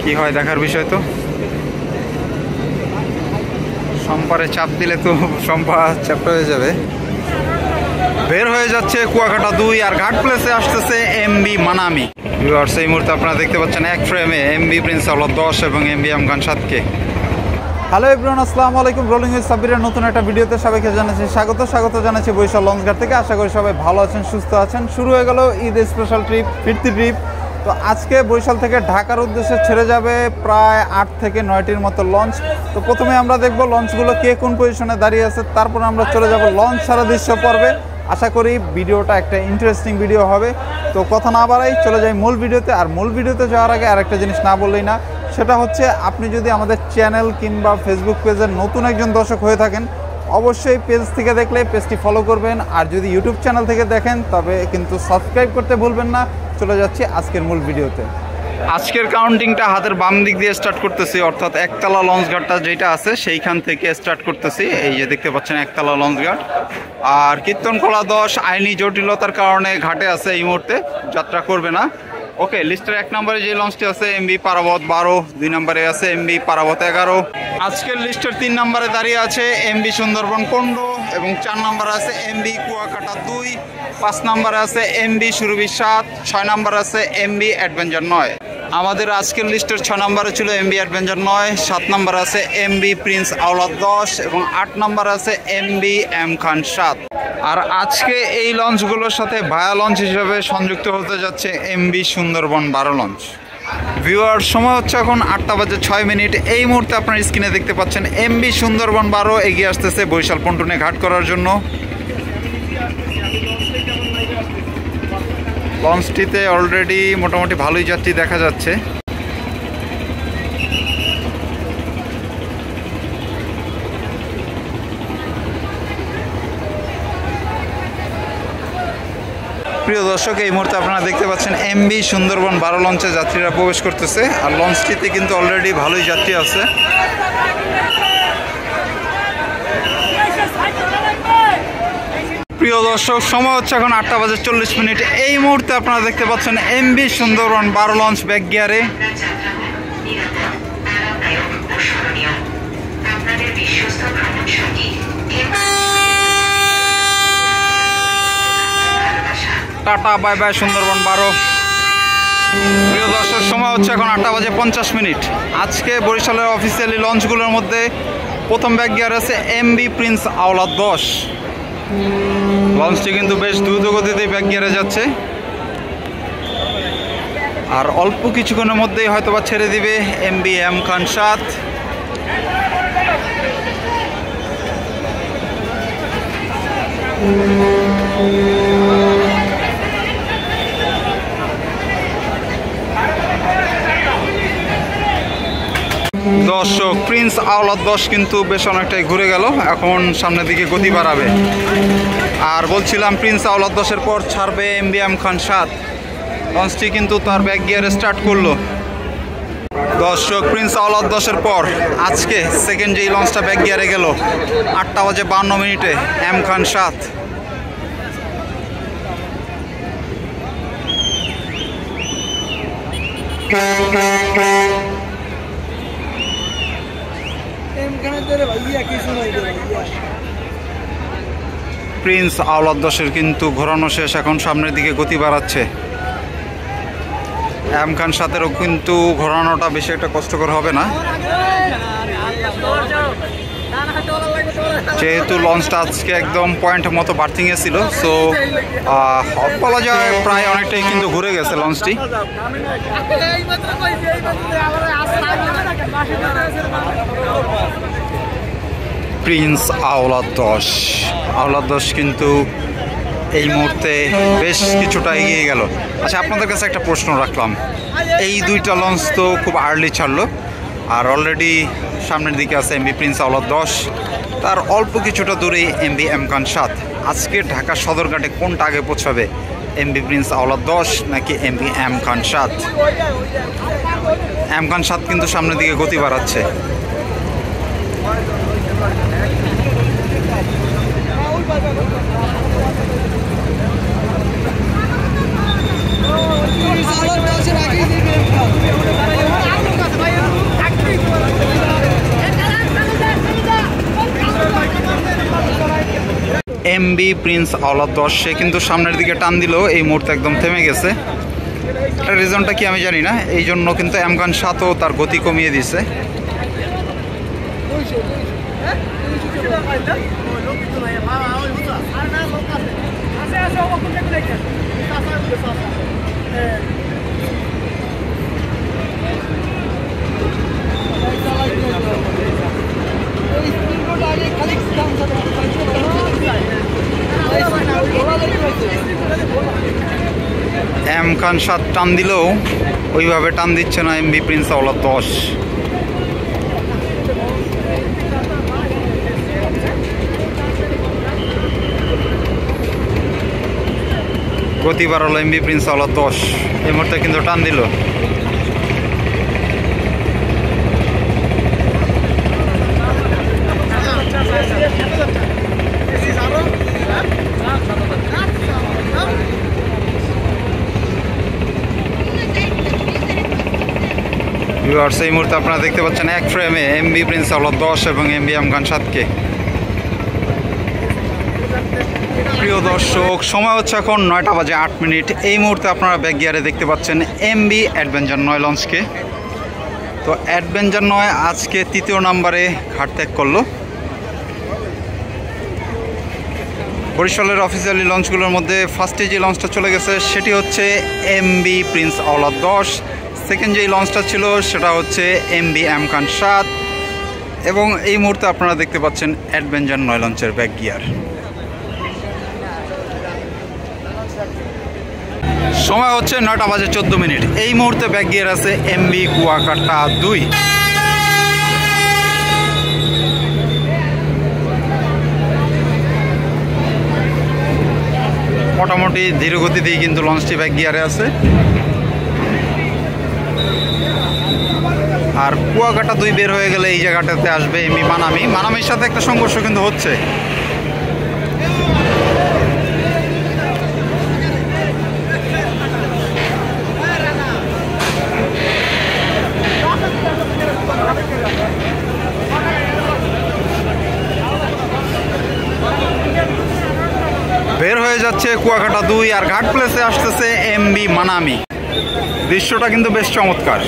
কি হয় দেখার বিষয়। তো সম্পারে চাপ দিলে তো সম্পা চ্যাপ্টা হয়ে যাবে। বের হয়ে যাচ্ছে কুয়াকাটা 2 আর ঘাট প্লেসে আসতেছে এমবি মানামি। ভিউয়ার্স, এই মুহূর্তে আপনারা দেখতে পাচ্ছেন এক ফ্রেমে এমবি প্রিন্স আওলাদ 10 এবং এমবি আমখান 7কে। হ্যালো এভরিওয়ান, আসসালামু আলাইকুম। রোলিং উইথ সাব্বিরের নতুন একটা ভিডিওতে সবাইকে জানাচ্ছি স্বাগত জানাচ্ছি বরিশাল লঞ্চঘাট থেকে। আশা করি সবাই ভালো আছেন, সুস্থ আছেন। শুরু হয়ে গেল ঈদ স্পেশাল ট্রিপ, ফিরতি ট্রিপ। তো আজকে বরিশাল থেকে ঢাকার উদ্দেশ্যে ছেড়ে যাবে প্রায় 8 থেকে 9টির মতো লঞ্চ। তো প্রথমে আমরা দেখব লঞ্চগুলো কে কোন পজিশনে দাঁড়িয়ে আছে, তারপর আমরা চলে যাব লঞ্চ ছাড়া দৃশ্য পর্বে। আশা করি ভিডিওটা একটা ইন্টারেস্টিং ভিডিও হবে। তো কথা না বাড়াই চলে যাই মূল ভিডিওতে। আর মূল ভিডিওতে যাওয়ার আগে আরেকটা জিনিস না বললেই না, সেটা হচ্ছে আপনি যদি আমাদের চ্যানেল কিংবা ফেসবুক পেজের নতুন একজন দর্শক হয়ে থাকেন, অবশ্যই পেজ থেকে দেখলে পেজটি ফলো করবেন। আর যদি ইউটিউব চ্যানেল থেকে দেখেন তবে কিন্তু সাবস্ক্রাইব করতে ভুলবেন না। চলে যাচ্ছি আজকের মূল ভিডিওতে। আজকের কাউন্টিংটা হাতের বাম দিক দিয়ে স্টার্ট করতেছি, অর্থাৎ একতলা লঞ্চঘাটটা যেটা আছে সেইখান থেকে স্টার্ট করতেছি। এই যে দেখতে পাচ্ছেন একতলা লঞ্চঘাট। আর কীর্তনখোলা 10 আইনি জটিলতার কারণে ঘাটে আছে, এই মুহূর্তে যাত্রা করবে না। ওকে, লিস্টের 1 নম্বরে যে লঞ্চটি আছে এমবি পারাবত 12, 2 নম্বরে আছে এমবি পারাবত 11। আজকের লিস্টের 3 নম্বরে দাঁড়িয়ে আছে এমবি সুন্দরবন 15 এবং 4 নম্বরে আছে এমবি কুয়াকাটা 2, 5 নম্বরে আছে এমবি সুরভি 7, 6 নম্বরে আছে এমবি অ্যাডভেঞ্চার 9। আমাদের আজকের লিস্টের 6 নম্বরে ছিল এমবি অ্যাডভেঞ্চার 9, 7 নম্বরে আছে এমবি প্রিন্স আওলাদ 10 এবং 8 নম্বরে আছে এমবি এম খান 7। আর আজকে এই লঞ্চগুলোর সাথে ভায়া লঞ্চ হিসেবে সংযুক্ত হতে যাচ্ছে এমবি সুন্দরবন 12 লঞ্চ। ভিউয়ার, সময় হচ্ছে এখন 8:06। এই মুহূর্তে আপনার স্ক্রিনে দেখতে পাচ্ছেন এমবি সুন্দরবন 12 এগিয়ে আসতেছে বরিশাল পন্টনে ঘাট করার জন্য। লঞ্চটিতে অলরেডি মোটামুটি ভালোই যাত্রী দেখা যাচ্ছে। প্রিয় দর্শক, এই মুহূর্তে আপনারা দেখতে পাচ্ছেন এমবি সুন্দরবন 12 লঞ্চে যাত্রীরা প্রবেশ করতেছে। আর লঞ্চটিতে কিন্তু অলরেডি ভালোই যাত্রী আছে। প্রিয় দর্শক, সময় হচ্ছে এখন 8:40। এই মুহূর্তে আপনারা দেখতে পাচ্ছেন এমবি সুন্দরবন 12 লঞ্চ ব্যাক গিয়ারে। Tata bye bye Sundarban 12। প্রিয় দর্শক, সময় হচ্ছে এখন 8:50। আজকে বরিশালের অফিসিয়ালি লঞ্চগুলোর মধ্যে প্রথম ব্যাক গিয়ার আছে এমবি প্রিন্স আওলাদ 10। লঞ্চটি কিন্তু বেশ দ্রুত গতিতে ব্যাক গিয়ারে যাচ্ছে। আর অল্প কিছুক্ষণের মধ্যেই হয়তোবা ছেড়ে দিবে এমবি এম খান 7। দর্শক, প্রিন্স আওলাদ 10 কিন্তু বেশ অনেকটাই ঘুরে গেল, এখন সামনের দিকে গতি বাড়াবে। আর বলছিলাম প্রিন্স আওলাদ 10-এর পর ছাড়বে এমবি এম খান 7। লঞ্চটি কিন্তু তার ব্যাক গিয়ারে স্টার্ট করলো। দর্শক, প্রিন্স আওলাদ 10-এর পর আজকে সেকেন্ড যেই লঞ্চটা ব্যাক গিয়ারে গেল 8:52 এম খান 7। প্রিন্স আওলাদ 10-এর কিন্তু ঘোরানো শেষ, এখন সামনের দিকে গতি বাড়াচ্ছে। এম খান 7-এরও কিন্তু ঘোরানোটা বেশি একটা কষ্টকর হবে না, যেহেতু লঞ্চটা আজকে একদম পয়েন্ট মতো বার্থিংয়ে ছিল। সো বলা যায় প্রায় অনেকটাই কিন্তু ঘুরে গেছে লঞ্চটি। প্রিন্স আওলাদ 10 কিন্তু এই মুহূর্তে বেশ কিছুটা এগিয়ে গেল। আচ্ছা, আপনাদের কাছে একটা প্রশ্ন রাখলাম, এই দুইটা লঞ্চ তো খুব আর্লি ছাড়লো, আর অলরেডি সামনের দিকে আছে এমবি প্রিন্স আওলাদ 10, তার অল্প কিছুটা দূরেই এমবি এম খান 7। আজকে ঢাকা সদরঘাটে কোনটা আগে পৌঁছাবে, এমবি প্রিন্স আওলাদ 10 নাকি এমবি এম খান 7? এম খান 7 কিন্তু সামনের দিকে গতি বাড়াচ্ছে। এমবি প্রিন্স আওলাদ 10, সে কিন্তু সামনের দিকে টান দিল, এই মুহূর্তে একদম থেমে গেছে। এটার রিজনটা কি আমি জানি না, এই জন্য কিন্তু এম খান 7ও তার গতি কমিয়ে দিছে। এম খান 7 টান দিলেও ওইভাবে টান দিচ্ছে না এমবি প্রিন্স আওলাদ 10। গতি বাড়ালো এমবি প্রিন্স আওলাদ 10, এই মুহূর্তে কিন্তু টান দিল। ভিউয়ার্স, এই মুহূর্তে আপনারা দেখতে পাচ্ছেন এক ফ্রেমে এমবি প্রিন্স আওলাদ 10 এবং এমবি এম খান 7কে। প্রিয় দর্শক, সময় হচ্ছে এখন 9টা বাজে 8 মিনিট। এই মুহূর্তে আপনারা ব্যাক গিয়ারে দেখতে পাচ্ছেন এমবি অ্যাডভেঞ্চার 9 লঞ্চকে। তো অ্যাডভেঞ্চার 9 আজকে 3য় নম্বরে ঘাট ত্যাগ করলো। বরিশালের অফিসিয়ালি লঞ্চগুলোর মধ্যে ফার্স্টে যে লঞ্চটা চলে গেছে সেটি হচ্ছে এমবি প্রিন্স আওলাদ 10, সেকেন্ড যেই লঞ্চটা ছিল সেটা হচ্ছে এমবি এম খান 7, এবং এই মুহূর্তে আপনারা দেখতে পাচ্ছেন অ্যাডভেঞ্চার 9 লঞ্চের ব্যাক গিয়ার। সময় হচ্ছে 9টা বাজে 14 মিনিট। এই মুহূর্তে ব্যাক গিয়ার আছে এমবি কুয়াকাটা 2। মোটামুটি ধীর গতিতেই কিন্তু লঞ্চটি ব্যাক গিয়ারে আছে। আর কুয়াকাটা 2 বের হয়ে গেলে এই জায়গাটাতে আসবে এমবি মানামি। মানামির সাথে একটা সংঘর্ষ কিন্তু হচ্ছে। বের হয়ে যাচ্ছে কুয়াকাটা 2 আর ঘাট প্লেসে আসতেছে এমবি মানামি। দৃশ্যটা কিন্তু বেশ চমৎকার।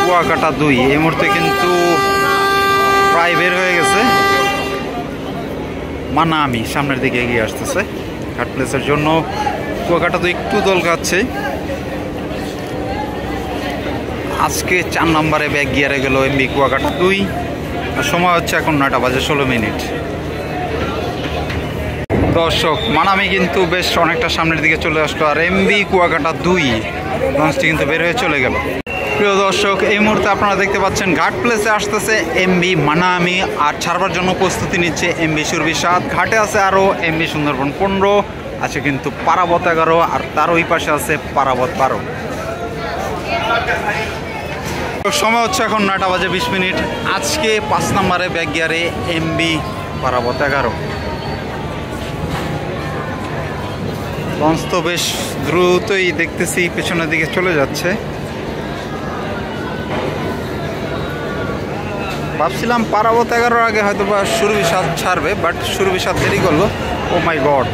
কুয়াকাটা 2 এই মুহূর্তে কিন্তু প্রায় বের হয়ে গেছে। মানামি সামনের দিকে এগিয়ে আসতেছে ঘাট প্লেসের জন্য। কুয়াকাটা 2 একটু দোল খাচ্ছে। আজকে 4 নম্বরে ব্যাক গিয়ারে গেল এমবি কুয়াকাটা 2। আর সময় হচ্ছে এখন 9টা বাজে 16 মিনিট। দর্শক, মানামি কিন্তু বেশ অনেকটা সামনের দিকে চলে আসলো, আর এমবি কুয়াকাটা 2 লঞ্চটি কিন্তু বের হয়ে চলে গেল। প্রিয় দর্শক, এই মুহূর্তে আপনারা দেখতে পাচ্ছেন ঘাট প্লেসে আসতেছে এমবি মানামি, আর ছাড়বার জন্য প্রস্তুতি নিচ্ছে এমবি সুরভি 7। ঘাটে আছে আরও এমবি সুন্দরবন 15, আছে কিন্তু পারাবত 11, আর তার ওই পাশে আছে পারাবত 12। সময় হচ্ছে এখন 9টা বাজে 20 মিনিট। আজকে 5 নম্বরে ব্যাক গিয়ারে এমবি পারাবত 11। লঞ্চ তো বেশ দ্রুতই দেখতেছি পেছনের দিকে চলে যাচ্ছে। ভাবছিলাম পারাবত 11 আগে হয়তো বা সুরভি 7 ছাড়বে, বাট সুরভি 7 দেরি করলো। ও মাই গড!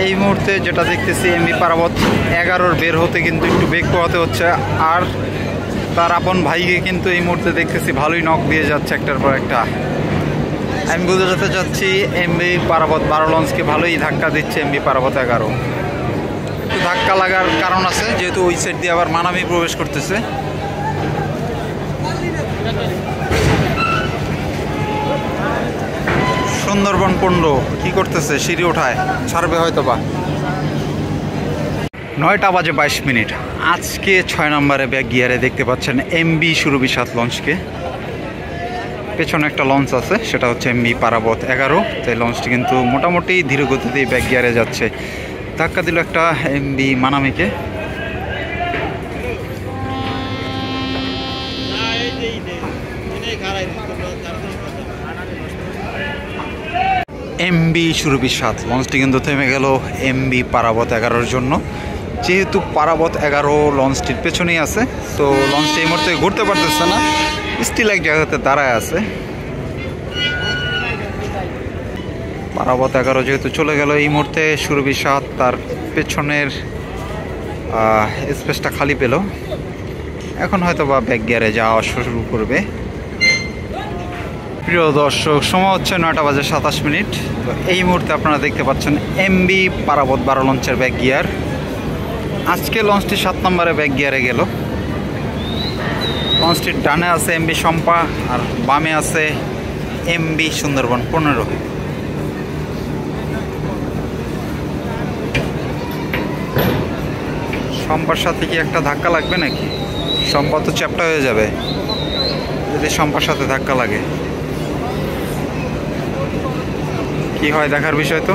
এই মুহূর্তে যেটা দেখতেছি এমবি পারাবত 11 বের হতে কিন্তু একটু বেগ পোহাতে হচ্ছে, আর তার আপন ভাইকে কিন্তু এই মুহূর্তে দেখতেছি ভালোই নক দিয়ে যাচ্ছে একটার পর একটা। আমি বুঝাতে চাচ্ছি এমবি পারাবত 12 লঞ্চকে ভালোই ধাক্কা দিচ্ছে এমবি পারাবত 11। একটু ধাক্কা লাগার কারণ আছে, যেহেতু ওই সাইড দিয়ে আবার মানামি প্রবেশ করতেছে। সুন্দরবন 15 কি করতেছে? সিঁড়ি ওঠায়, ছাড়বে হয়তো বা। 9টা বাজে 22 মিনিট। আজকে 6 নম্বরে ব্যাক গিয়ারে দেখতে পাচ্ছেন এমবি সুরভি 7 লঞ্চকে। পেছনে একটা লঞ্চ আছে, সেটা হচ্ছে এমবি পারাবত 11। তো এই লঞ্চটি কিন্তু মোটামুটি ধীর গতিতেই ব্যাক গিয়ারে যাচ্ছে। ধাক্কা দিল একটা এমবি মানামিকে। এমবি সুরভি 7 লঞ্চটি কিন্তু থেমে গেল এমবি পারাবত 11-র জন্য। যেহেতু পারাবত 11 লঞ্চটির পেছনেই আছে, তো লঞ্চটি এই মুহূর্তে ঘুরতে পারতেছে না, স্টিল এক জায়গাতে দাঁড়ায় আছে। পারাবত 11 যেহেতু চলে গেল, এই মুহূর্তে সুরভি 7 তার পেছনের স্পেসটা খালি পেল। এখন হয়তো বা ব্যাক গিয়ারে যাওয়া শুরু করবে। প্রিয় দর্শক, সময় হচ্ছে 9:27। তো এই মুহূর্তে আপনারা দেখতে পাচ্ছেন এমবি পারাবত 12 লঞ্চের ব্যাক গিয়ার। আজকে লঞ্চটি 7 নম্বরে ব্যাক গিয়ারে গেল। লঞ্চটির ডানে আছে এমবি শম্পা আর বামে আছে এমবি সুন্দরবন 15। শম্পার সাথে কি একটা ধাক্কা লাগবে নাকি? শম্পা তো চ্যাপ্টা হয়ে যাবে যদি শম্পার সাথে ধাক্কা লাগে। কি হয় দেখার বিষয়। তো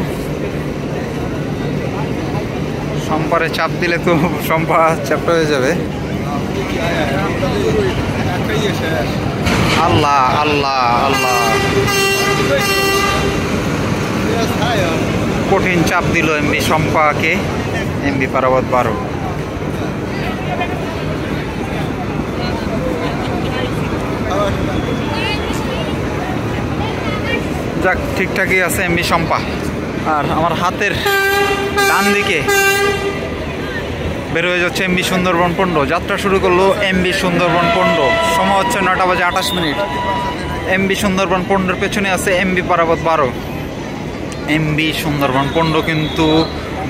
শম্পারে চাপ দিলে তো শম্পা চ্যাপ্টা হয়ে যাবে। আল্লাহ আল্লাহ আল্লাহ, কঠিন চাপ দিল এমবি শম্পাকে, এমবি পারাবত 12। যাক, ঠিকঠাকই আছে এমবি শম্পা। আর আমার হাতের ডান দিকে বের হয়ে যাচ্ছে এমবি সুন্দরবন 15। যাত্রা শুরু করলো এমবি সুন্দরবন 15। সময় হচ্ছে 9:28। এমবি সুন্দরবন 15-এর পেছনে আছে এমবি পারাবত 12। এমবি সুন্দরবন 15 কিন্তু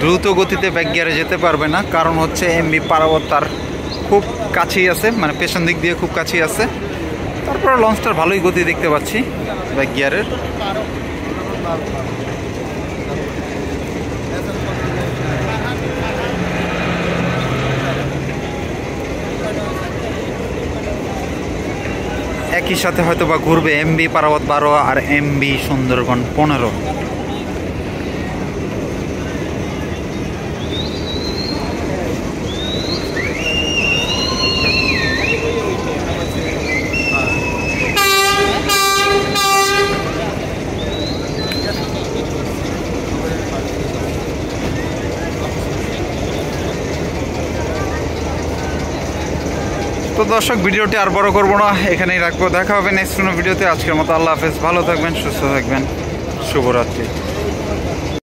দ্রুত গতিতে ব্যাক গিয়ারে যেতে পারবে না, কারণ হচ্ছে এমবি পারাবত তার খুব কাছেই আছে, মানে পেছন দিক দিয়ে খুব কাছেই আছে। তারপর লঞ্চটার ভালোই গতি দেখতে পাচ্ছি ব্যাক গিয়ারের। একই সাথে হয়তো বা ঘুরবে এমবি পারাবত 12 আর এমবি সুন্দরবন 15। তো দর্শক, ভিডিওটি আর বড় করবো না, এখানেই রাখবো। দেখা হবে নেক্সট কোনো ভিডিওতে। আজকের মতো আল্লাহ হাফেজ, ভালো থাকবেন, সুস্থ থাকবেন, শুভরাত্রি।